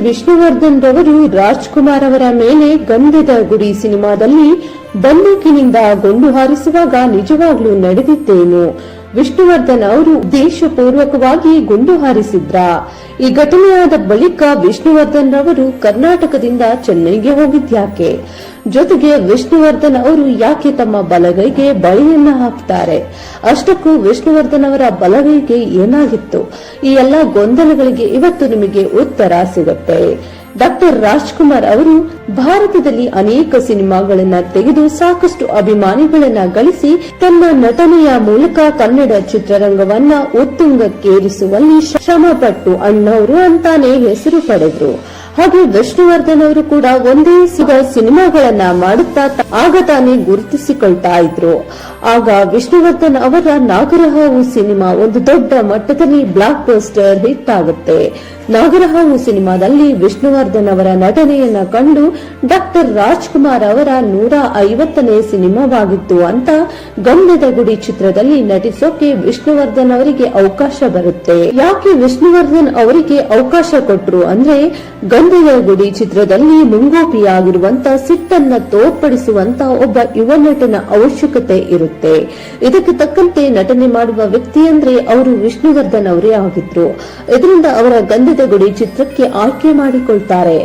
ವಿಷ್ಣುವರ್ಧನ್ ರವರು ರಾಜ್ಕುಮಾರ್ ಅವರ ಮೇಲೆ ಗಂಧದ ಗುಡಿ ಸಿನಿಮಾದಲ್ಲಿ ಬಂದೂಕಿನಿಂದ ಗುಂಡು ಹಾರಿಸುವಾಗ ನಿಜವಾಗ್ಲೂ ನಡೆದಿದ್ದೇನು? ವಿಷ್ಣುವರ್ಧನ್ ಅವರು ಉದ್ದೇಶಪೂರ್ವಕವಾಗಿ ಗುಂಡು ಹಾರಿಸಿದ್ರ? ಈ ಘಟನೆಯಾದ ಬಳಿಕ ವಿಷ್ಣುವರ್ಧನ್ ರವರು ಕರ್ನಾಟಕದಿಂದ ಚೆನ್ನೈಗೆ ಹೋಗಿದ್ಯಾಕೆ? ಜೊತೆಗೆ ವಿಷ್ಣುವರ್ಧನ್ ಅವರು ಯಾಕೆ ತಮ್ಮ ಬಲಗೈಗೆ ಬಳೆಯನ್ನ ಹಾಕ್ತಾರೆ? ಅಷ್ಟಕ್ಕೂ ವಿಷ್ಣುವರ್ಧನ್ ಅವರ ಬಲಗೈಗೆ ಏನಾಗಿತ್ತು? ಈ ಎಲ್ಲಾ ಗೊಂದಲಗಳಿಗೆ ಇವತ್ತು ನಿಮಗೆ ಉತ್ತರ ಸಿಗುತ್ತೆ. ಡಾಕ್ಟರ್ ರಾಜ್ಕುಮಾರ್ ಅವರು ಭಾರತದಲ್ಲಿ ಅನೇಕ ಸಿನಿಮಾಗಳನ್ನ ತೆಗೆದು ಸಾಕಷ್ಟು ಅಭಿಮಾನಿಗಳನ್ನ ಗಳಿಸಿ ತನ್ನ ನಟನೆಯ ಮೂಲಕ ಕನ್ನಡ ಚಿತ್ರರಂಗವನ್ನ ಉತ್ತುಂಗಕ್ಕೇರಿಸುವಲ್ಲಿ ಶ್ರಮಪಟ್ಟು ಅಣ್ಣವರು ಅಂತಾನೆ ಹೆಸರು ಪಡೆದ್ರು. ಹಾಗೆ ವಿಷ್ಣುವರ್ಧನ್ ಅವರು ಕೂಡ ಒಂದೇ ಸಿನಿಮಾಗಳನ್ನ ಮಾಡುತ್ತಾ ಆಗ ತಾನೇ ಗುರುತಿಸಿಕೊಳ್ತಾ ಇದ್ರು. ಆಗ ವಿಷ್ಣುವರ್ಧನ್ ಅವರ ನಾಗರಹಾವು ಸಿನಿಮಾ ಒಂದು ದೊಡ್ಡ ಮಟ್ಟದಲ್ಲಿ ಬ್ಲಾಕ್ ಬಸ್ಟರ್ ಹಿಟ್ ಆಗುತ್ತೆ. ನಾಗರಹಾವು ಸಿನಿಮಾದಲ್ಲಿ ವಿಷ್ಣುವರ್ಧನ್ ಅವರ ನಟನೆಯನ್ನ ಕಂಡು ಡಾಕ್ಟರ್ ರಾಜ್ಕುಮಾರ್ ಅವರ 150ನೇ ಸಿನಿಮಾವಾಗಿತ್ತು ಅಂತ ಗಂಧದ ಗುಡಿ ಚಿತ್ರದಲ್ಲಿ ನಟಿಸೋಕೆ ವಿಷ್ಣುವರ್ಧನ್ ಅವರಿಗೆ ಅವಕಾಶ ಬರುತ್ತೆ. ಯಾಕೆ ವಿಷ್ಣುವರ್ಧನ್ ಅವರಿಗೆ ಅವಕಾಶ ಕೊಟ್ರು ಅಂದ್ರೆ, ಗಂಧದ ಗುಡಿ ಚಿತ್ರದಲ್ಲಿ ಮುಂಗೋಪಿಯಾಗಿರುವಂತ ಸಿಟ್ಟನ್ನ ತೋರ್ಪಡಿಸುವಂತ ಒಬ್ಬ ಯುವ ನಟನ ಅವಶ್ಯಕತೆ ಇರುತ್ತೆ. ಇದಕ್ಕೆ ತಕ್ಕಂತೆ ನಟನೆ ಮಾಡುವ ವ್ಯಕ್ತಿ ಅಂದ್ರೆ ಅವರು ವಿಷ್ಣುವರ್ಧನ್ ಅವರೇ ಆಗಿದ್ರು. ಇದರಿಂದ ಅವರ ಗಂಧದ ಗುಡಿ ಚಿತ್ರಕ್ಕೆ ಆಯ್ಕೆ ಮಾಡಿಕೊಳ್ತಾರೆ.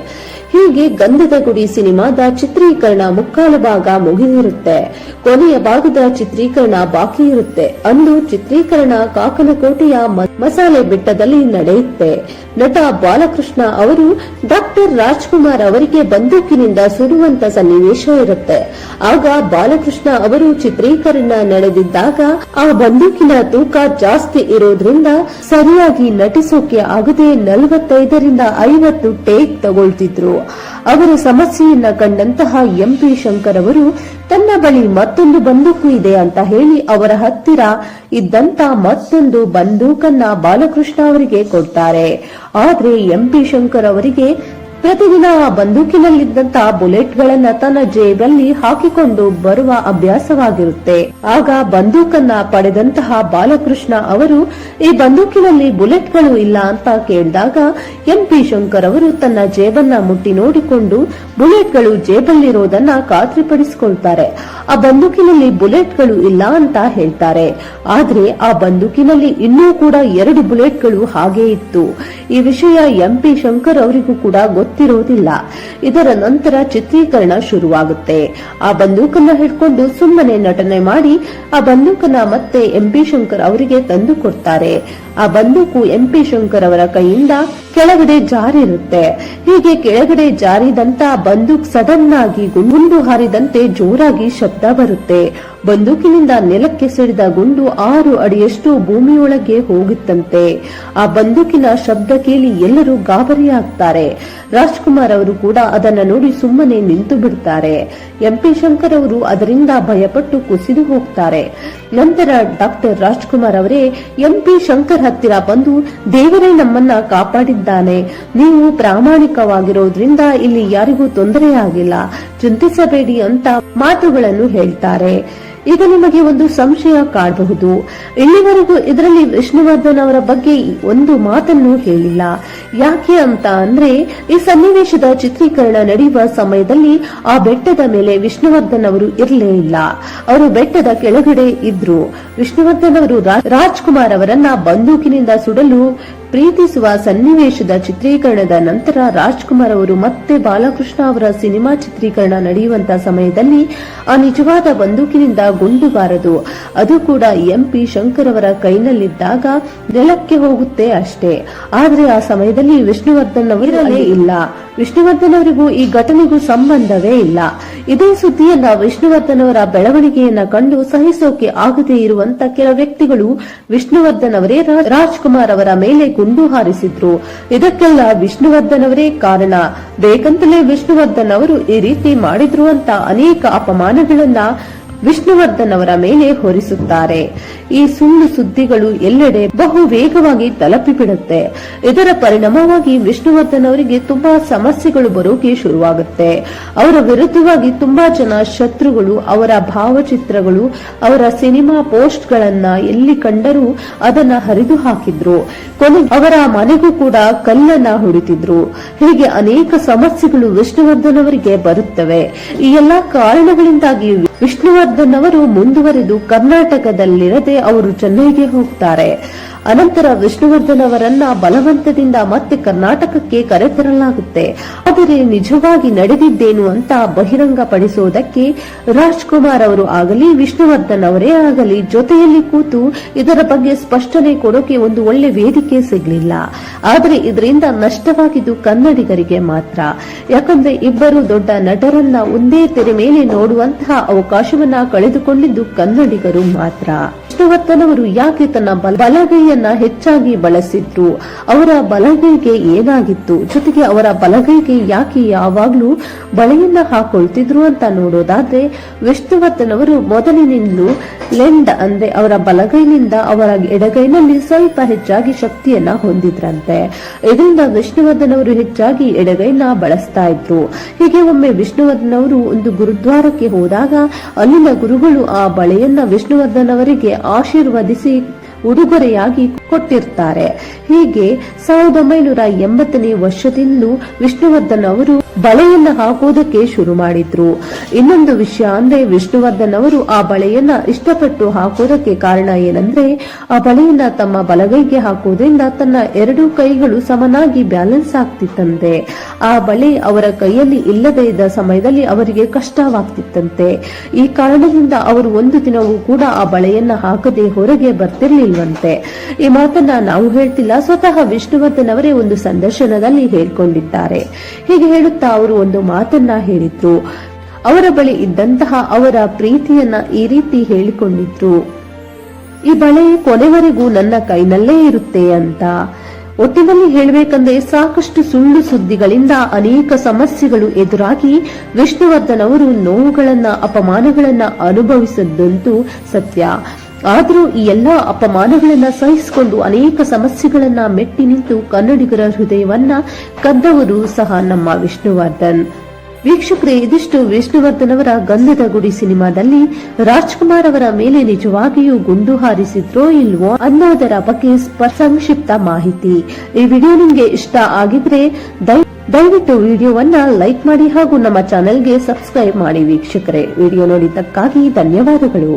ಹೀಗೆ ಗಂಧದ ಗುಡಿ ಸಿನಿಮಾದ ಚಿತ್ರೀಕರಣ ಮುಕ್ಕಾಲು ಭಾಗ ಮುಗಿದಿರುತ್ತೆ. ಕೊನೆಯ ಭಾಗದ ಚಿತ್ರೀಕರಣ ಬಾಕಿ ಇರುತ್ತೆ. ಅಂದು ಚಿತ್ರೀಕರಣ ಕಾಕನಕೋಟೆಯ ಮಸಾಲೆ ಬೆಟ್ಟದಲ್ಲಿ ನಡೆಯುತ್ತೆ. ನಟ ಬಾಲಕೃಷ್ಣ ಅವರು ಡಾಕ್ಟರ್ ರಾಜ್ಕುಮಾರ್ ಅವರಿಗೆ ಬಂದೂಕಿನಿಂದ ಸುಡುವಂತ ಸನ್ನಿವೇಶ ಇರುತ್ತೆ. ಆಗ ಬಾಲಕೃಷ್ಣ ಅವರು ಚಿತ್ರೀಕರಣ ನಡೆದಿದ್ದಾಗ ಆ ಬಂದೂಕಿನ ತೂಕ ಜಾಸ್ತಿ ಇರೋದ್ರಿಂದ ಸರಿಯಾಗಿ ನಟಿಸೋಕೆ ಆಗದೆ 45ರಿಂದ 50 ಟೇಕ್ ತಗೊಳ್ತಿದ್ರು. ಅವರ ಸಮಸ್ಯೆಯನ್ನ ಕಂಡಂತಹ ಎಂಪಿ ಶಂಕರ್ ಅವರು ತನ್ನ ಬಳಿ ಮತ್ತೊಂದು ಬಂದೂಕು ಇದೆ ಅಂತ ಹೇಳಿ ಅವರ ಹತ್ತಿರ ಇದ್ದಂತ ಮತ್ತೊಂದು ಬಂದೂಕನ್ನ ಬಾಲಕೃಷ್ಣ ಅವರಿಗೆ ಕೊಡ್ತಾರೆ. ಆದ್ರೆ ಎಂಪಿ ಶಂಕರ್ ಅವರಿಗೆ ಪ್ರತಿದಿನ ಆ ಬಂದೂಕಿನಲ್ಲಿದ್ದಂತಹ ಬುಲೆಟ್ ಗಳನ್ನ ತನ್ನ ಜೇಬಲ್ಲಿ ಹಾಕಿಕೊಂಡು ಬರುವ ಅಭ್ಯಾಸವಾಗಿರುತ್ತೆ. ಆಗ ಬಂದೂಕನ್ನ ಪಡೆದಂತಹ ಬಾಲಕೃಷ್ಣ ಅವರು ಈ ಬಂದೂಕಿನಲ್ಲಿ ಬುಲೆಟ್ಗಳು ಇಲ್ಲ ಅಂತ ಕೇಳಿದಾಗ ಎಂಪಿ ಶಂಕರ್ ಅವರು ತನ್ನ ಜೇಬನ್ನ ಮುಟ್ಟಿ ನೋಡಿಕೊಂಡು ಬುಲೆಟ್ಗಳು ಜೇಬಲ್ಲಿರೋದನ್ನ ಖಾತ್ರಿಪಡಿಸಿಕೊಳ್ತಾರೆ. ಆ ಬಂದೂಕಿನಲ್ಲಿ ಬುಲೆಟ್ಗಳು ಇಲ್ಲ ಅಂತ ಹೇಳ್ತಾರೆ. ಆದ್ರೆ ಆ ಬಂದೂಕಿನಲ್ಲಿ ಇನ್ನೂ ಕೂಡ 2 ಬುಲೆಟ್ಗಳು ಹಾಗೆ ಇತ್ತು. ಈ ವಿಷಯ ಎಂಪಿ ಶಂಕರ್ ಅವರಿಗೂ ಕೂಡ ಗೊತ್ತಿರೋದಿಲ್ಲ. ಇದರ ನಂತರ ಚಿತ್ರೀಕರಣ ಶುರುವಾಗುತ್ತೆ. ಆ ಬಂದೂಕನ್ನ ಹಿಡ್ಕೊಂಡು ಸುಮ್ಮನೆ ನಟನೆ ಮಾಡಿ ಆ ಬಂದೂಕನ್ನ ಮತ್ತೆ ಎಂಪಿ ಶಂಕರ್ ಅವರಿಗೆ ತಂದು ಕೊಡ್ತಾರೆ. ಆ ಬಂದೂಕು ಎಂಪಿ ಶಂಕರ್ ಅವರ ಕೈಯಿಂದ ಕೆಳಗಡೆ ಜಾರಿರುತ್ತೆ. ಹೀಗೆ ಕೆಳಗಡೆ ಜಾರಿದಂತ ಬಂದೂಕ್ ಸಡನ್ ಆಗಿ ಗುಂಡು ಹಾರಿದಂತೆ ಜೋರಾಗಿ ಶಬ್ದ ಬರುತ್ತೆ. ಬಂದೂಕಿನಿಂದ ನೆಲಕ್ಕೆ ಸಿಡಿದ ಗುಂಡು 6 ಅಡಿಯಷ್ಟು ಭೂಮಿಯೊಳಗೆ ಹೋಗಿತ್ತಂತೆ. ಆ ಬಂದೂಕಿನ ಶಬ್ದ ಕೇಳಿ ಎಲ್ಲರೂ ಗಾಬರಿಯಾಗ್ತಾರೆ. ರಾಜ್ಕುಮಾರ್ ಅವರು ಕೂಡ ಅದನ್ನ ನೋಡಿ ಸುಮ್ಮನೆ ನಿಂತು ಬಿಡ್ತಾರೆ. ಎಂಪಿ ಶಂಕರ್ ಅವರು ಅದರಿಂದ ಭಯಪಟ್ಟು ಕುಸಿದು ಹೋಗ್ತಾರೆ. ನಂತರ ಡಾಕ್ಟರ್ ರಾಜ್ಕುಮಾರ್ ಅವರೇ ಎಂಪಿ ಶಂಕರ್ ಹತ್ತಿರ ಬಂದು, ದೇವರೇ ನಮ್ಮನ್ನ ಕಾಪಾಡಿದ್ದಾನೆ, ನೀವು ಪ್ರಾಮಾಣಿಕವಾಗಿರೋದ್ರಿಂದ ಇಲ್ಲಿ ಯಾರಿಗೂ ತೊಂದರೆಯಾಗಿಲ್ಲ, ಚಿಂತಿಸಬೇಡಿ ಅಂತ ಮಾತುಗಳನ್ನು ಹೇಳ್ತಾರೆ. ಈಗ ನಿಮಗೆ ಒಂದು ಸಂಶಯ ಕಾಡಬಹುದು, ಇಲ್ಲಿವರೆಗೂ ಇದರಲ್ಲಿ ವಿಷ್ಣುವರ್ಧನ್ ಅವರ ಬಗ್ಗೆ ಒಂದು ಮಾತನ್ನು ಹೇಳಿಲ್ಲ. ಯಾಕೆ ಅಂತ ಅಂದ್ರೆ, ಈ ಸನ್ನಿವೇಶದ ಚಿತ್ರೀಕರಣ ನಡೆಯುವ ಸಮಯದಲ್ಲಿ ಆ ಬೆಟ್ಟದ ಮೇಲೆ ವಿಷ್ಣುವರ್ಧನ್ ಅವರು ಇರಲೇ ಇಲ್ಲ. ಅವರು ಬೆಟ್ಟದ ಕೆಳಗಡೆ ಇದ್ರು. ವಿಷ್ಣುವರ್ಧನ್ ಅವರು ರಾಜ್ಕುಮಾರ್ ಅವರನ್ನ ಬಂದೂಕಿನಿಂದ ಸುಡಲು ಪ್ರೀತಿಸುವ ಸನ್ನಿವೇಶದ ಚಿತ್ರೀಕರಣದ ನಂತರ ರಾಜ್ಕುಮಾರ್ ಅವರು ಮತ್ತೆ ಬಾಲಕೃಷ್ಣ ಅವರ ಸಿನಿಮಾ ಚಿತ್ರೀಕರಣ ನಡೆಯುವಂತ ಸಮಯದಲ್ಲಿ ಆ ನಿಜವಾದ ಬಂದೂಕಿನಿಂದ ಗುಂಡು ಬಾರದು, ಅದು ಕೂಡ ಎಂಪಿ ಶಂಕರ್ ಅವರ ಕೈನಲ್ಲಿದ್ದಾಗ ನೆಲಕ್ಕೆ ಹೋಗುತ್ತೆ ಅಷ್ಟೇ. ಆದ್ರೆ ಆ ಸಮಯದಲ್ಲಿ ವಿಷ್ಣುವರ್ಧನ್ ಅವರೇ ಇಲ್ಲ. ವಿಷ್ಣುವರ್ಧನ್ ಅವರಿಗೂ ಈ ಘಟನೆಗೂ ಸಂಬಂಧವೇ ಇಲ್ಲ. ಇದೇ ಸುದ್ದಿಯನ್ನ ವಿಷ್ಣುವರ್ಧನ್ ಅವರ ಬೆಳವಣಿಗೆಯನ್ನ ಕಂಡು ಸಹಿಸೋಕೆ ಆಗದೇ ಇರುವಂತ ಕೆಲ ವ್ಯಕ್ತಿಗಳು ವಿಷ್ಣುವರ್ಧನ್ ಅವರೇ ರಾಜ್ಕುಮಾರ್ ಅವರ ಮೇಲೆ ಗುಂಡು ಹಾರಿಸಿದ್ರು. ಇದಕ್ಕೆಲ್ಲ ವಿಷ್ಣುವರ್ಧನ್ ಅವರೇ ಕಾರಣ, ಬೇಕಂತಲೇ ವಿಷ್ಣುವರ್ಧನ್ ಅವರು ಈ ರೀತಿ ಮಾಡಿದ್ರು ಅಂತ ಅನೇಕ ಅಪಮಾನಗಳನ್ನ ವಿಷ್ಣುವರ್ಧನ್ ಅವರ ಮೇಲೆ ಹೊರಿಸುತ್ತಾರೆ. ಈ ಸುಳ್ಳು ಸುದ್ದಿಗಳು ಎಲ್ಲೆಡೆ ಬಹು ವೇಗವಾಗಿ ತಲುಪಿಬಿಡುತ್ತೆ. ಇದರ ಪರಿಣಾಮವಾಗಿ ವಿಷ್ಣುವರ್ಧನ್ ಅವರಿಗೆ ತುಂಬಾ ಸಮಸ್ಯೆಗಳು ಬರೋಕೆ ಶುರುವಾಗುತ್ತೆ. ಅವರ ವಿರುದ್ಧವಾಗಿ ತುಂಬಾ ಜನ ಶತ್ರುಗಳು ಅವರ ಭಾವಚಿತ್ರಗಳು, ಅವರ ಸಿನಿಮಾ ಪೋಸ್ಟ್ ಗಳನ್ನ ಎಲ್ಲಿ ಕಂಡರೂ ಅದನ್ನ ಹರಿದು ಹಾಕಿದ್ರು. ಕೊನೆಗೆ ಅವರ ಮನೆಗೂ ಕೂಡ ಕಲ್ಲನ್ನ ಹೊಡಿತಿದ್ರು. ಹೀಗೆ ಅನೇಕ ಸಮಸ್ಯೆಗಳು ವಿಷ್ಣುವರ್ಧನ್ ಅವರಿಗೆ ಬರುತ್ತವೆ. ಈ ಎಲ್ಲಾ ಕಾರಣಗಳಿಂದಾಗಿ ವಿಷ್ಣುವರ್ಧನ್ ಅವರು ಮುಂದುವರೆದು ಕರ್ನಾಟಕದಲ್ಲಿರದೆ ಅವರು ಚೆನ್ನೈಗೆ ಹೋಗ್ತಾರೆ. ಅನಂತರ ವಿಷ್ಣುವರ್ಧನ್ ಅವರನ್ನ ಬಲವಂತದಿಂದ ಮತ್ತೆ ಕರ್ನಾಟಕಕ್ಕೆ ಕರೆತರಲಾಗುತ್ತೆ. ಆದರೆ ನಿಜವಾಗಿ ನಡೆದಿದ್ದೇನು ಅಂತ ಬಹಿರಂಗಪಡಿಸುವುದಕ್ಕೆ ರಾಜ್ಕುಮಾರ್ ಅವರು ಆಗಲಿ ವಿಷ್ಣುವರ್ಧನ್ ಅವರೇ ಆಗಲಿ ಜೊತೆಯಲ್ಲಿ ಕೂತು ಇದರ ಬಗ್ಗೆ ಸ್ಪಷ್ಟನೆ ಕೊಡೋಕೆ ಒಂದು ಒಳ್ಳೆ ವೇದಿಕೆ ಸಿಗಲಿಲ್ಲ. ಆದರೆ ಇದರಿಂದ ನಷ್ಟವಾಗಿದ್ದು ಕನ್ನಡಿಗರಿಗೆ ಮಾತ್ರ. ಯಾಕಂದ್ರೆ ಇಬ್ಬರು ದೊಡ್ಡ ನಟರನ್ನ ಒಂದೇ ತೆರೆ ಮೇಲೆ ನೋಡುವಂತಹ ಅವಕಾಶವನ್ನ ಕಳೆದುಕೊಂಡಿದ್ದು ಕನ್ನಡಿಗರು ಮಾತ್ರ. ವಿಷ್ಣುವರ್ಧನ್ ಅವರು ಯಾಕೆ ತನ್ನ ಬಲಗೈಯನ್ನ ಹೆಚ್ಚಾಗಿ ಬಳಸಿದ್ರು, ಅವರ ಬಲಗೈಗೆ ಏನಾಗಿತ್ತು, ಜೊತೆಗೆ ಅವರ ಬಲಗೈಗೆ ಯಾಕೆ ಯಾವಾಗ್ಲೂ ಬಳೆಯನ್ನ ಹಾಕೊಳ್ತಿದ್ರು ಅಂತ ನೋಡೋದಾದ್ರೆ ವಿಷ್ಣುವರ್ಧನ್ ಅವರು ಮೊದಲಿನಿಂದಲೂ ಲೆಂಡ್ ಅಂದ್ರೆ ಅವರ ಬಲಗೈನಿಂದ ಅವರ ಎಡಗೈನಲ್ಲಿ ಸ್ವಲ್ಪ ಹೆಚ್ಚಾಗಿ ಶಕ್ತಿಯನ್ನ ಹೊಂದಿದ್ರಂತೆ. ಇದರಿಂದ ವಿಷ್ಣುವರ್ಧನ್ ಅವರು ಹೆಚ್ಚಾಗಿ ಎಡಗೈನ ಬಳಸ್ತಾ ಇದ್ರು. ಹೀಗೆ ಒಮ್ಮೆ ವಿಷ್ಣುವರ್ಧನ್ ಅವರು ಒಂದು ಗುರುದ್ವಾರಕ್ಕೆ ಹೋದಾಗ ಅಲ್ಲಿನ ಗುರುಗಳು ಆ ಬಳೆಯನ್ನ ವಿಷ್ಣುವರ್ಧನ್ ಅವರಿಗೆ ಆಶೀರ್ವದಿಸಿ ಉಡುಗೊರೆಯಾಗಿ ಕೊಟ್ಟಿರ್ತಾರೆ. ಹೀಗೆ 1980ನೇ ವರ್ಷದಿಂದಲೂ ವಿಷ್ಣುವರ್ಧನ್ ಅವರು ಬಳೆಯನ್ನ ಹಾಕೋದಕ್ಕೆ ಶುರು ಮಾಡಿದ್ರು. ಇನ್ನೊಂದು ವಿಷಯ ಅಂದ್ರೆ ವಿಷ್ಣುವರ್ಧನ್ ಅವರು ಆ ಬಳೆಯನ್ನ ಇಷ್ಟಪಟ್ಟು ಹಾಕೋದಕ್ಕೆ ಕಾರಣ ಏನಂದ್ರೆ ಆ ಬಳೆಯನ್ನ ತಮ್ಮ ಬಲಗೈಗೆ ಹಾಕೋದ್ರಿಂದ ತನ್ನ ಎರಡೂ ಕೈಗಳು ಸಮನಾಗಿ ಬ್ಯಾಲೆನ್ಸ್ ಆಗ್ತಿತ್ತಂತೆ. ಆ ಬಳೆ ಅವರ ಕೈಯಲ್ಲಿ ಇಲ್ಲದೇ ಇದ್ದ ಸಮಯದಲ್ಲಿ ಅವರಿಗೆ ಕಷ್ಟವಾಗ್ತಿತ್ತಂತೆ. ಈ ಕಾರಣದಿಂದ ಅವರು ಒಂದು ದಿನವೂ ಕೂಡ ಆ ಬಳೆಯನ್ನ ಹಾಕದೆ ಹೊರಗೆ ಬರ್ತಿರ್ಲಿಲ್ವಂತೆ. ಈ ಮಾತನ್ನ ನಾವು ಹೇಳ್ತಿಲ್ಲ, ಸ್ವತಃ ವಿಷ್ಣುವರ್ಧನ್ ಅವರೇ ಒಂದು ಸಂದರ್ಶನದಲ್ಲಿ ಹೇಳ್ಕೊಂಡಿದ್ದಾರೆ. ಹೀಗೆ ಹೇಳುತ್ತಾ ಅವರು ಒಂದು ಮಾತನ್ನ ಹೇಳಿದ್ರು. ಅವರ ಬಳಿ ಇದ್ದಂತಹ ಅವರ ಪ್ರೀತಿಯನ್ನ ಈ ರೀತಿ ಹೇಳಿಕೊಂಡಿದ್ರು, ಈ ಬಳೆ ಕೊನೆವರೆಗೂ ನನ್ನ ಕೈನಲ್ಲೇ ಇರುತ್ತೆ ಅಂತ. ಒಟ್ಟಿನಲ್ಲಿ ಹೇಳಬೇಕಂದ್ರೆ ಸಾಕಷ್ಟು ಸುಳ್ಳು ಸುದ್ದಿಗಳಿಂದ ಅನೇಕ ಸಮಸ್ಯೆಗಳು ಎದುರಾಗಿ ವಿಷ್ಣುವರ್ಧನ್ ಅವರು ನೋವುಗಳನ್ನ ಅಪಮಾನಗಳನ್ನ ಅನುಭವಿಸಿದ್ದಂತೂ ಸತ್ಯ. ಆದರೂ ಈ ಎಲ್ಲಾ ಅಪಮಾನಗಳನ್ನ ಸಹಿಸಿಕೊಂಡು ಅನೇಕ ಸಮಸ್ಯೆಗಳನ್ನ ಮೆಟ್ಟಿ ನಿಂತು ಕನ್ನಡಿಗರ ಹೃದಯವನ್ನ ಕದ್ದವರು ಸಹ ನಮ್ಮ ವಿಷ್ಣುವರ್ಧನ್. ವೀಕ್ಷಕರೇ, ಇದಿಷ್ಟು ವಿಷ್ಣುವರ್ಧನ್ ಅವರ ಗಂಧದ ಗುಡಿ ಸಿನಿಮಾದಲ್ಲಿ ರಾಜ್ಕುಮಾರ್ ಅವರ ಮೇಲೆ ನಿಜವಾಗಿಯೂ ಗುಂಡು ಹಾರಿಸಿದ್ರೋ ಇಲ್ವೋ ಅನ್ನೋದರ ಬಗ್ಗೆ ಸಂಕ್ಷಿಪ್ತ ಮಾಹಿತಿ. ಈ ವಿಡಿಯೋ ನಿಮ್ಗೆ ಇಷ್ಟ ಆಗಿದ್ರೆ ದಯವಿಟ್ಟು ವಿಡಿಯೋವನ್ನ ಲೈಕ್ ಮಾಡಿ ಹಾಗೂ ನಮ್ಮ ಚಾನೆಲ್ಗೆ ಸಬ್ಸ್ಕ್ರೈಬ್ ಮಾಡಿ. ವೀಕ್ಷಕರೇ, ವಿಡಿಯೋ ನೋಡಿದ್ದಕ್ಕಾಗಿ ಧನ್ಯವಾದಗಳು.